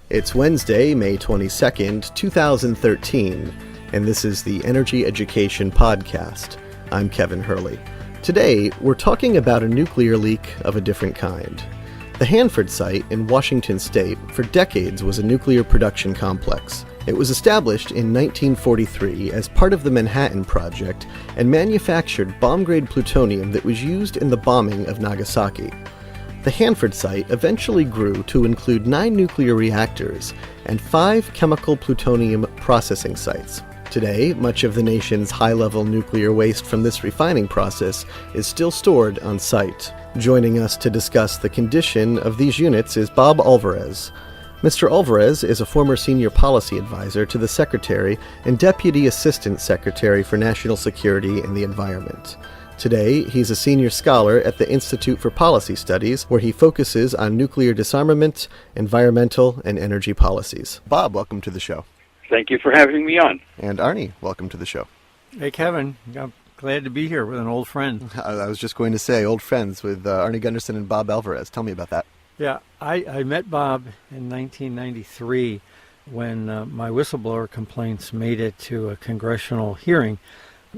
It's Wednesday, May 22nd, 2013, and this is the Energy Education Podcast. I'm Kevin Hurley. Today, we're talking about a nuclear leak of a different kind. The Hanford site in Washington State for decades was a nuclear production complex. It was established in 1943 as part of the Manhattan Project and manufactured bomb-grade plutonium that was used in the bombing of Nagasaki. The Hanford site eventually grew to include 9 nuclear reactors and 5 chemical plutonium processing sites. Today, much of the nation's high-level nuclear waste from this refining process is still stored on site. Joining us to discuss the condition of these units is Bob Alvarez. Mr. Alvarez is a former senior policy advisor to the Secretary and Deputy Assistant Secretary for National Security and the Environment. Today, he's a senior scholar at the Institute for Policy Studies, where he focuses on nuclear disarmament, environmental, and energy policies. Bob, welcome to the show. Thank you for having me on. And Arnie, welcome to the show. Hey, Kevin. I'm glad to be here with an old friend. I was just going to say, old friends with Arnie Gundersen and Bob Alvarez. Tell me about that. Yeah, I met Bob in 1993 when my whistleblower complaints made it to a congressional hearing.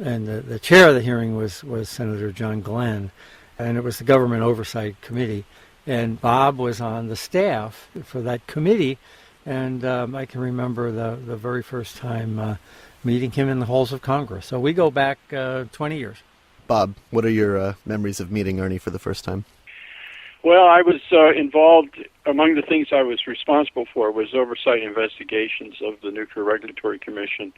And the chair of the hearing was Senator John Glenn, and it was the Government Oversight Committee. And Bob was on the staff for that committee, and I can remember the very first time meeting him in the halls of Congress. So we go back 20 years. Bob, what are your memories of meeting Arnie for the first time? Well, I was involved, among the things I was responsible for was oversight investigations of the Nuclear Regulatory Commission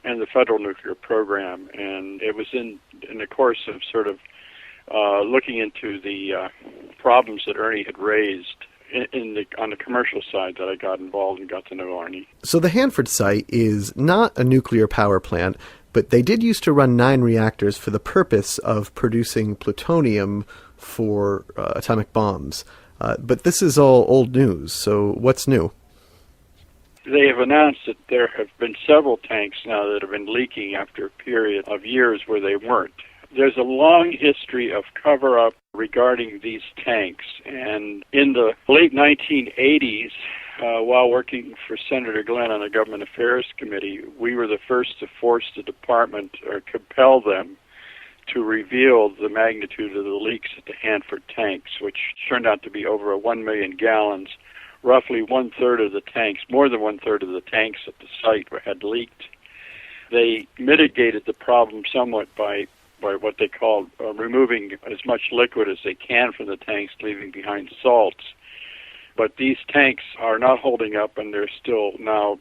and the Federal Nuclear Program, and it was in the course of sort of looking into the problems that Arnie had raised on the commercial side that I got involved and got to know Arnie. So the Hanford site is not a nuclear power plant, but they did used to run 9 reactors for the purpose of producing plutonium for atomic bombs. But this is all old news, so what's new? They have announced that there have been several tanks now that have been leaking after a period of years where they weren't. There's a long history of cover-up regarding these tanks, and in the late 1980s, while working for Senator Glenn on the Government Affairs Committee, we were the first to force the department or compel them to reveal the magnitude of the leaks at the Hanford tanks, which turned out to be over 1 million gallons. Roughly one-third of the tanks, more than one-third of the tanks at the site had leaked. They mitigated the problem somewhat by what they called removing as much liquid as they can from the tanks, leaving behind salts. But these tanks are not holding up, and they're still now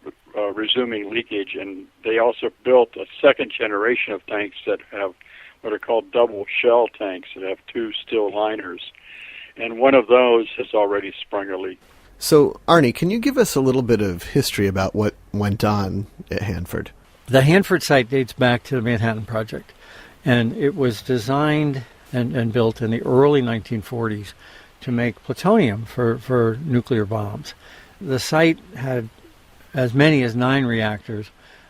resuming leakage. And they also built a second generation of tanks that have what are called double shell tanks that have 2 steel liners. And one of those has already sprung a leak. So, Arnie, can you give us a little bit of history about what went on at Hanford? The Hanford site dates back to the Manhattan Project, and it was designed and built in the early 1940s to make plutonium for nuclear bombs. The site had as many as 9 reactors,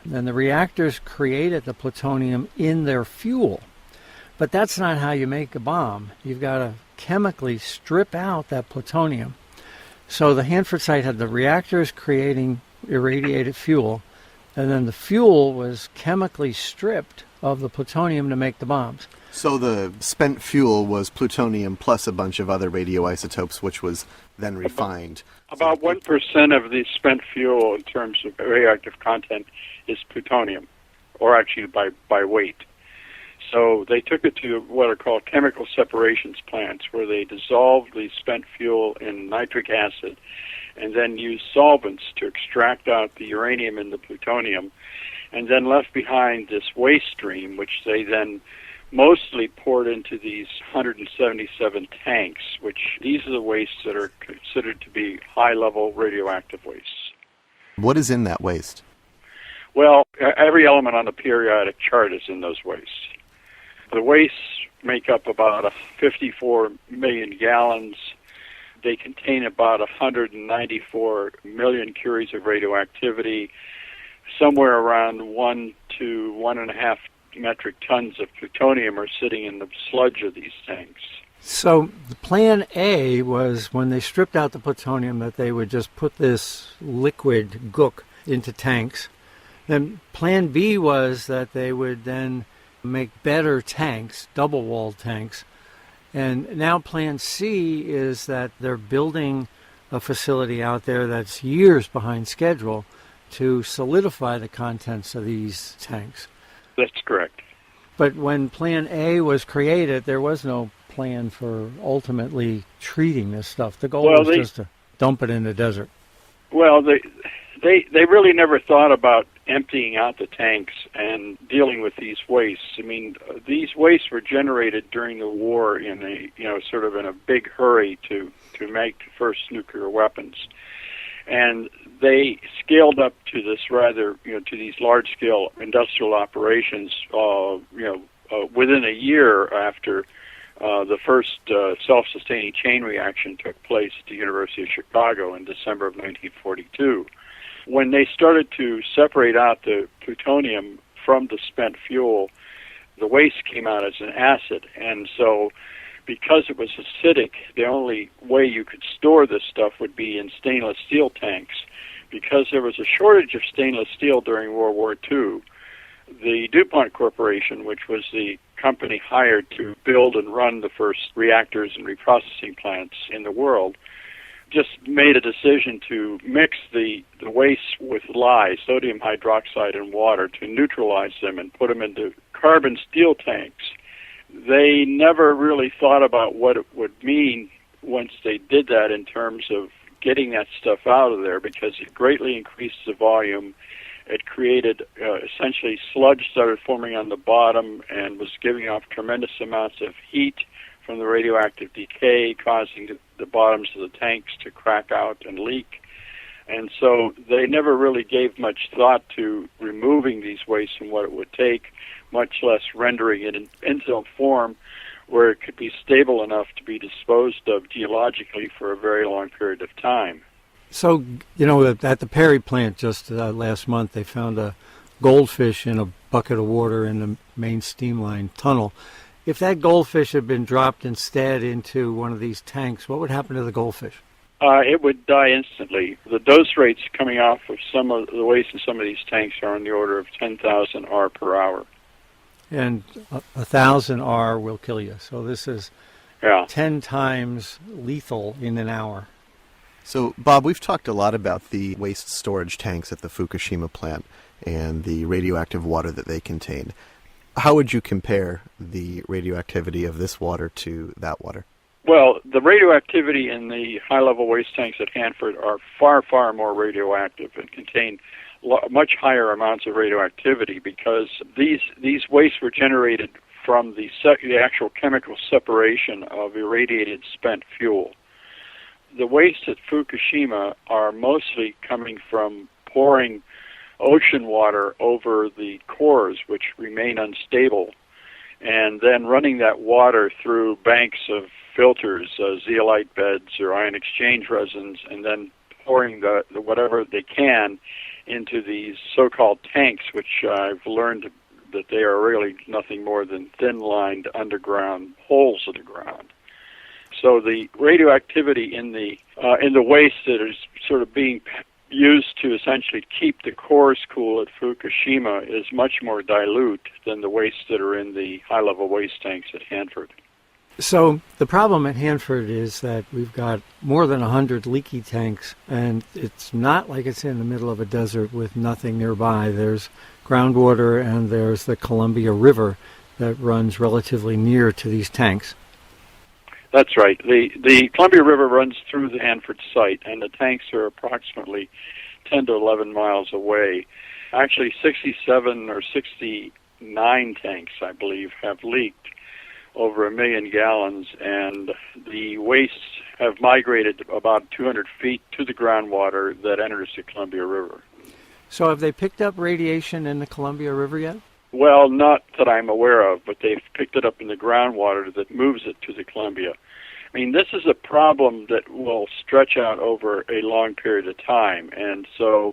and the reactors created the plutonium in their fuel. But that's not how you make a bomb. You've got to chemically strip out that plutonium. So the Hanford site had the reactors creating irradiated fuel, and then the fuel was chemically stripped of the plutonium to make the bombs. So the spent fuel was plutonium plus a bunch of other radioisotopes, which was then refined. About 1% of the spent fuel in terms of radioactive content is plutonium, or actually by weight. So they took it to what are called chemical separations plants, where they dissolved the spent fuel in nitric acid and then used solvents to extract out the uranium and the plutonium, and then left behind this waste stream, which they then mostly poured into these 177 tanks, which these are the wastes that are considered to be high-level radioactive wastes. What is in that waste? Well, every element on the periodic chart is in those wastes. The wastes make up about 54 million gallons. They contain about 194 million curies of radioactivity. Somewhere around 1 to 1.5 metric tons of plutonium are sitting in the sludge of these tanks. So the plan A was when they stripped out the plutonium that they would just put this liquid gook into tanks. Then plan B was that they would then make better tanks, double-walled tanks. And now plan C is that they're building a facility out there that's years behind schedule to solidify the contents of these tanks. That's correct. But when plan A was created, there was no plan for ultimately treating this stuff. The goal was just to dump it in the desert. Well, they really never thought about emptying out the tanks and dealing with these wastes. I mean, these wastes were generated during the war in sort of in a big hurry to make the first nuclear weapons. And they scaled up to this to these large-scale industrial operations, within a year after the first self-sustaining chain reaction took place at the University of Chicago in December of 1942. When they started to separate out the plutonium from the spent fuel, the waste came out as an acid, and so because it was acidic, the only way you could store this stuff would be in stainless steel tanks. Because there was a shortage of stainless steel during World War II, the DuPont Corporation, which was the company hired to build and run the first reactors and reprocessing plants in the world, just made a decision to mix the waste with lye, sodium hydroxide, and water to neutralize them and put them into carbon steel tanks. They never really thought about what it would mean once they did that in terms of getting that stuff out of there, because it greatly increased the volume. It created essentially sludge started forming on the bottom and was giving off tremendous amounts of heat from the radioactive decay, causing the bottoms of the tanks to crack out and leak. And so they never really gave much thought to removing these wastes and what it would take, much less rendering it into a form where it could be stable enough to be disposed of geologically for a very long period of time. So, at the Perry plant just last month, they found a goldfish in a bucket of water in the main steam line tunnel. If that goldfish had been dropped instead into one of these tanks, what would happen to the goldfish? It would die instantly. The dose rates coming off of some of the waste in some of these tanks are on the order of 10,000 R per hour. And 1,000 R will kill you. So this is 10 times lethal in an hour. So, Bob, we've talked a lot about the waste storage tanks at the Fukushima plant and the radioactive water that they contain. How would you compare the radioactivity of this water to that water? Well, the radioactivity in the high-level waste tanks at Hanford are far, far more radioactive and contain much higher amounts of radioactivity because these wastes were generated from the actual chemical separation of irradiated spent fuel. The wastes at Fukushima are mostly coming from pouring ocean water over the cores, which remain unstable, and then running that water through banks of filters, zeolite beds or ion exchange resins, and then pouring the whatever they can into these so-called tanks, which I've learned that they are really nothing more than thin-lined underground holes in the ground. So the radioactivity in the waste that is sort of being used to essentially keep the cores cool at Fukushima is much more dilute than the wastes that are in the high-level waste tanks at Hanford. So the problem at Hanford is that we've got more than 100 leaky tanks, and it's not like it's in the middle of a desert with nothing nearby. There's groundwater and there's the Columbia River that runs relatively near to these tanks. That's right. The Columbia River runs through the Hanford site, and the tanks are approximately 10 to 11 miles away. Actually, 67 or 69 tanks, I believe, have leaked over 1 million gallons, and the wastes have migrated about 200 feet to the groundwater that enters the Columbia River. So have they picked up radiation in the Columbia River yet? Well, not that I'm aware of, but they've picked it up in the groundwater that moves it to the Columbia. I mean, this is a problem that will stretch out over a long period of time, and so,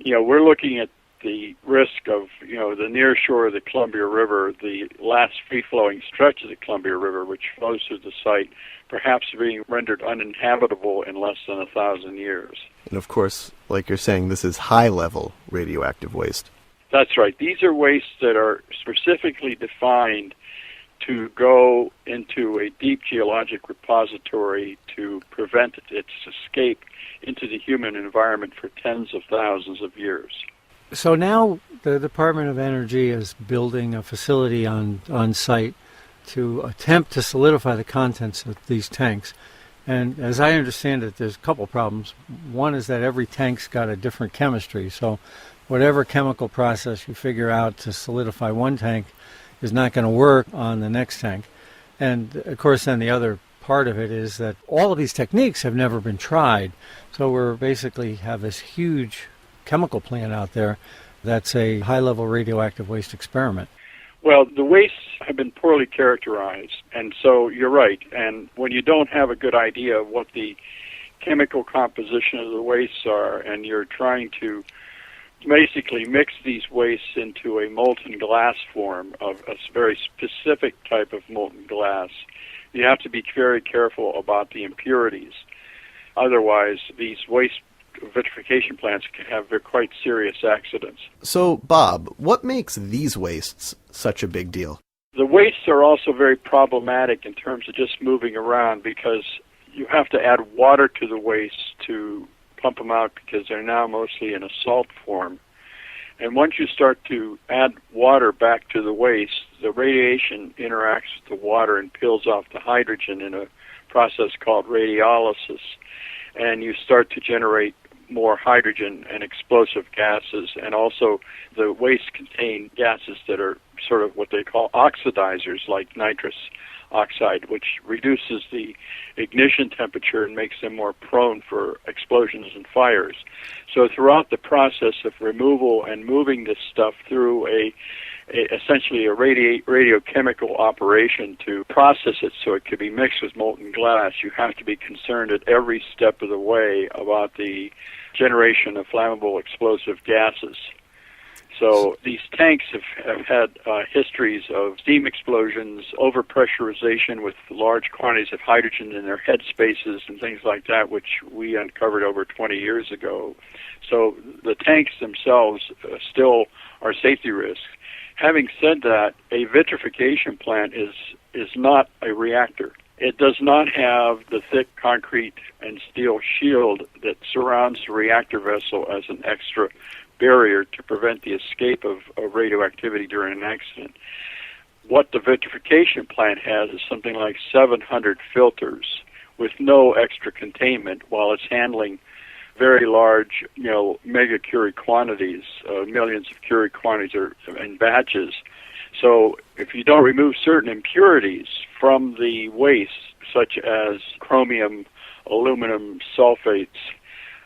we're looking at the risk of, the near shore of the Columbia River, the last free-flowing stretch of the Columbia River, which flows through the site, perhaps being rendered uninhabitable in less than 1,000 years. And of course, like you're saying, this is high-level radioactive waste. That's right. These are wastes that are specifically defined to go into a deep geologic repository to prevent its escape into the human environment for tens of thousands of years. So now the Department of Energy is building a facility on site to attempt to solidify the contents of these tanks. And as I understand it, there's a couple problems. One is that every tank's got a different chemistry. So whatever chemical process you figure out to solidify one tank is not going to work on the next tank. And of course, then the other part of it is that all of these techniques have never been tried. So we're basically have this huge chemical plant out there that's a high-level radioactive waste experiment. Well, the wastes have been poorly characterized, and so you're right. And when you don't have a good idea of what the chemical composition of the wastes are, and you're trying to basically mix these wastes into a molten glass form of a very specific type of molten glass, you have to be very careful about the impurities. Otherwise, these waste vitrification plants can have quite serious accidents. So, Bob, what makes these wastes such a big deal? The wastes are also very problematic in terms of just moving around because you have to add water to the wastes to pump them out because they're now mostly in a salt form. And once you start to add water back to the waste, the radiation interacts with the water and peels off the hydrogen in a process called radiolysis. And you start to generate more hydrogen and explosive gases. And also the waste contain gases that are sort of what they call oxidizers, like nitrous oxide, which reduces the ignition temperature and makes them more prone for explosions and fires. So throughout the process of removal and moving this stuff through essentially a radiochemical operation to process it so it could be mixed with molten glass, you have to be concerned at every step of the way about the generation of flammable explosive gases. So these tanks have had histories of steam explosions, overpressurization with large quantities of hydrogen in their head spaces and things like that, which we uncovered over 20 years ago. So the tanks themselves still are safety risks. Having said that, a vitrification plant is not a reactor. It does not have the thick concrete and steel shield that surrounds the reactor vessel as an extra barrier to prevent the escape of radioactivity during an accident. What the vitrification plant has is something like 700 filters with no extra containment while it's handling very large, mega curie quantities, millions of curie quantities in batches. So if you don't remove certain impurities from the waste, such as chromium, aluminum sulfates,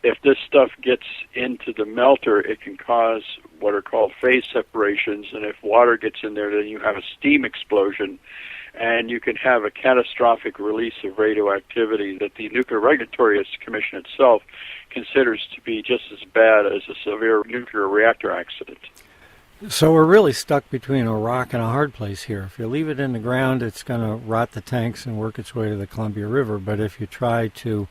if this stuff gets into the melter, it can cause what are called phase separations, and if water gets in there, then you have a steam explosion, and you can have a catastrophic release of radioactivity that the Nuclear Regulatory Commission itself considers to be just as bad as a severe nuclear reactor accident. So we're really stuck between a rock and a hard place here. If you leave it in the ground, it's going to rot the tanks and work its way to the Columbia River, but if you try to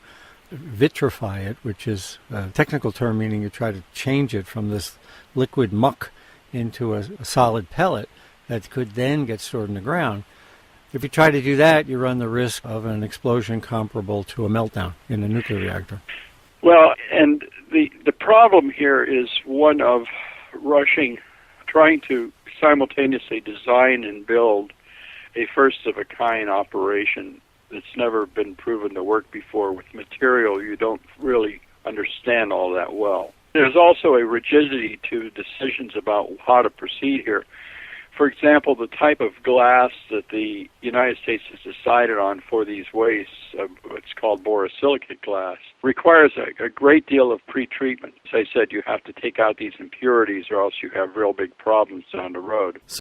vitrify it, which is a technical term meaning you try to change it from this liquid muck into a solid pellet that could then get stored in the ground. If you try to do that, you run the risk of an explosion comparable to a meltdown in a nuclear reactor. Well, and the problem here is one of trying to simultaneously design and build a first-of-a-kind operation that's never been proven to work before with material you don't really understand all that well. There's also a rigidity to decisions about how to proceed here. For example, the type of glass that the United States has decided on for these wastes, what's called borosilicate glass, requires a great deal of pretreatment. As I said, you have to take out these impurities or else you have real big problems down the road.